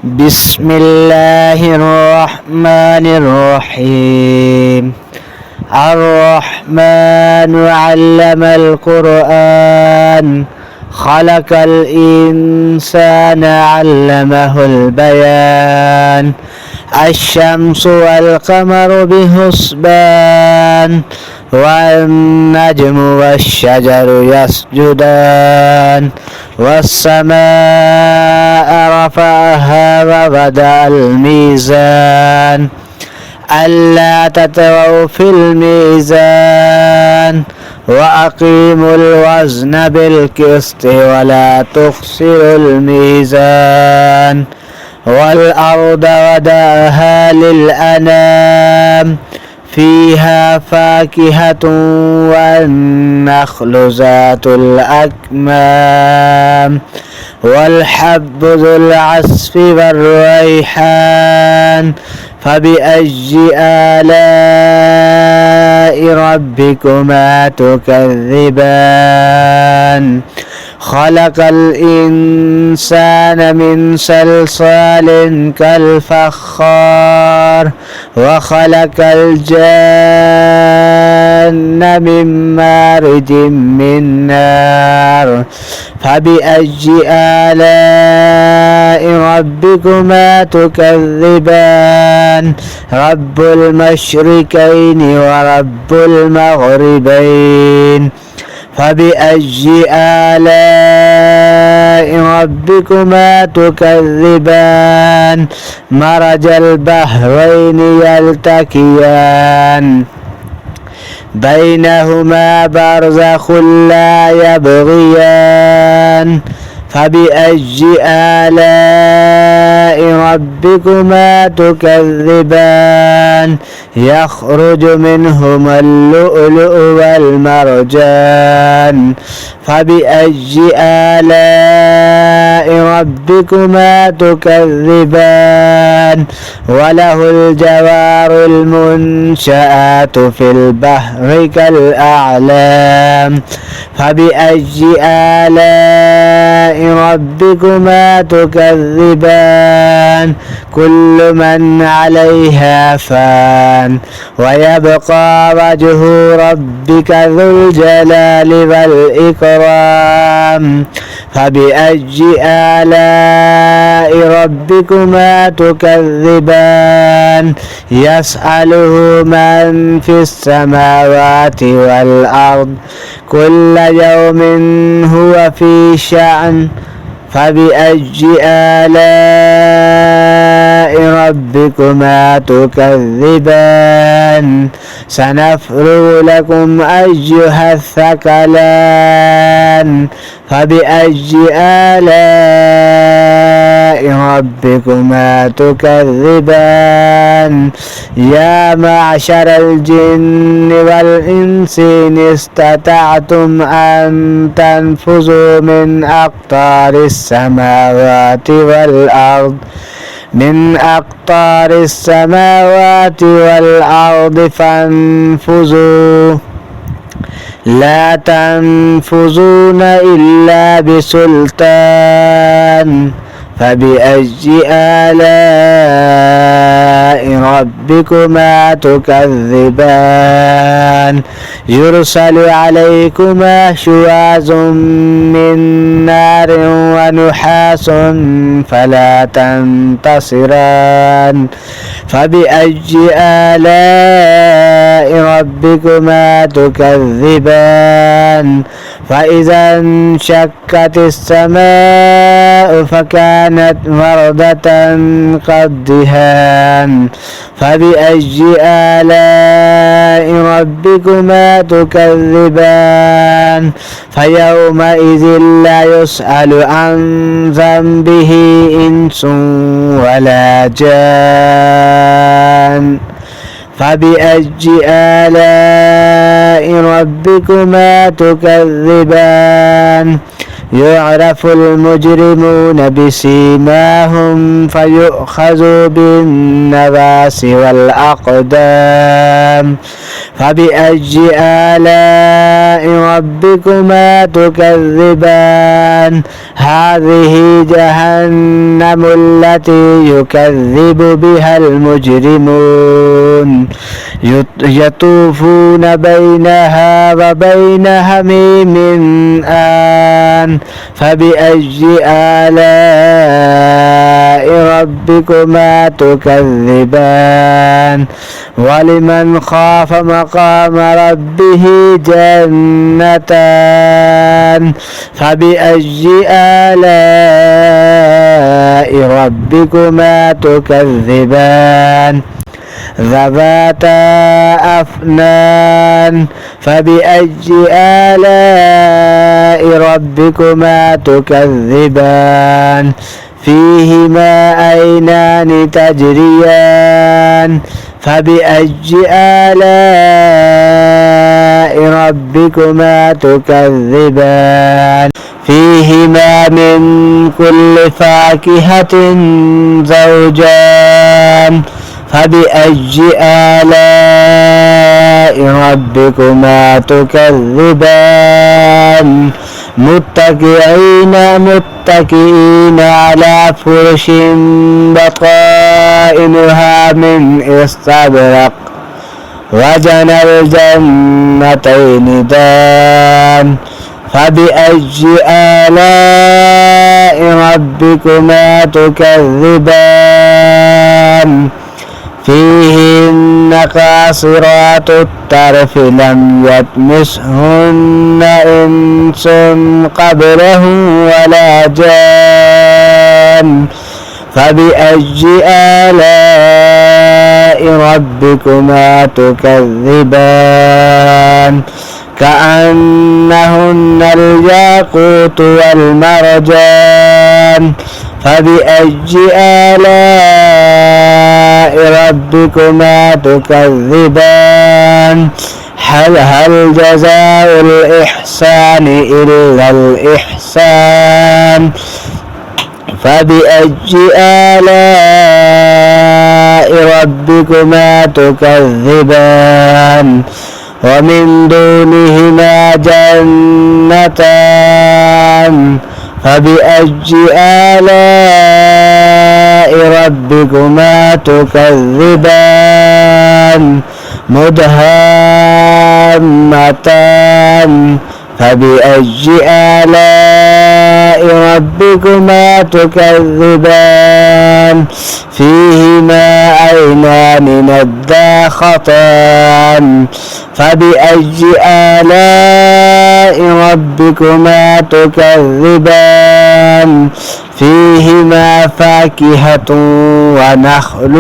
بسم الله الرحمن الرحيم. الرحمن علم القرآن خلق الإنسان علمه البيان. الشمس والقمر بحسبان والنجم والشجر يسجدان والسماء رفعها ووضع الميزان ألا تطغوا في الميزان وأقيموا الوزن بالقسط ولا تخسروا الميزان والأرض وضعها للأنام فيها فاكهة والنخل ذات الأكمام والحب ذو العصف والريحان فبأي آلاء ربكما تكذبان خلق الإنسان من صلصال كالفخار وخلق الجن من مارج من نار فبأي آلاء ربكما تكذبان رب المشرقين ورب المغربين فبأي آلاء ربكما تكذبان مرج البحرين يلتقيان بينهما برزخ لا يبغيان فبأي آلاء ربكما تكذبان يخرج منهما اللؤلؤ والمرجان فبأي آلاء ربكما تكذبان وله الجوار المنشآت في البحر كالأعلام فبأي آلاء ربكما تكذبان كل من عليها فان ويبقى وجه ربك ذو الجلال والإكرام فبأي آلاء ربكما تكذبان يسأله من في السماوات والأرض كل يوم هو في شأن فبأي آلاء ربكما تكذبان سنفرغ لكم أيها الثقلان فبأي آلاء ربكما تكذبان يا معشر الجن والإنس إن استطعتم أن تنفذوا من أقطار السماوات والأرض فانفذوا لا تنفذون إلا بسلطان فبأي آلاء ربكما تكذبان يرسل عليكما شواظ من نار ونحاس فلا تنتصران فبأي آلاء ربكما تكذبان فإذا انشقت السماء فكانت وردة كالدهان فبأي آلاء ربكما تكذبان فيومئذ لا يسأل عن ذنبه إنس ولا جان فبأي آلاء ربكما تكذبان يعرف المجرمون بسيماهم فيؤخذ بالنواصي والأقدام. فبأي آلاء ربكما تكذبان. هذه جهنم التي يكذب بها المجرمون يطوفون بينها وبين حميم آن. فبأي آلاء ربكما تكذبان. ولمن خاف مقام ربه جنتان. فبأي آلاء ربكما تكذبان. ذواتا أفنان. فبأي آلاء ربكما تكذبان. فيهما عينان تجريان. فبأي آلاء ربكما تكذبان. فيهما من كل فاكهة زوجان. فبأي آلاء ربكما تكذبان. متكئين على فرش بطائنها من استبرق. وجنى الجنتين دان. فبأي آلاء ربكما تكذبان. فيهن قاصرات الطرف لم يطمثهن إنس قبلهم ولا جان. فبأي آلاء ربكما تكذبان. كأنهن الياقوت والمرجان. فبأي آلاء ربكما تكذبان. هل جزاء الإحسان إلا الإحسان. فبأي آلاء ربكما تكذبان. ومن دونهما جنتان. فبأي آلاء ربكما تكذبان. مدهامتان. فبأي آلاء ربكما تكذبان. فيهما عينان نضاختان. فبأي آلاء ربكما تكذبان. فيهما فاكهة ونخل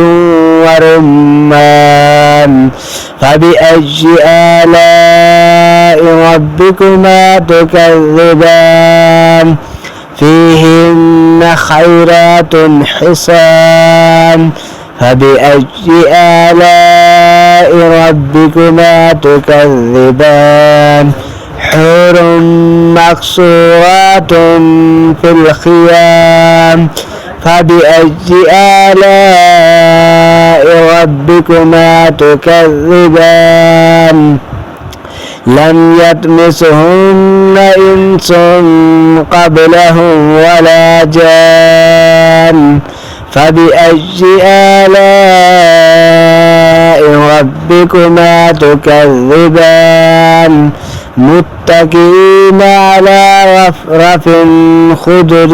ورمان. فبأي آلاء ربكما تكذبان. فيهن خيرات حسان. فبأي آلاء ربكما تكذبان. حور مقصورات في الخيام. فبأي آلاء ربكما تكذبان. لم يطمثهن إنس قبلهم ولا جان. فبأي آلاء ربكما تكذبان. متكئين على رفرف خضر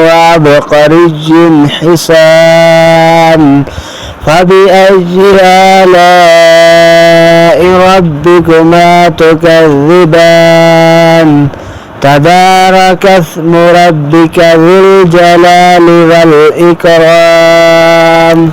وعبقري حسان. فبأي آلاء ربكما تكذبان. تبارك اسم ربك ذي الجلال والإكرام.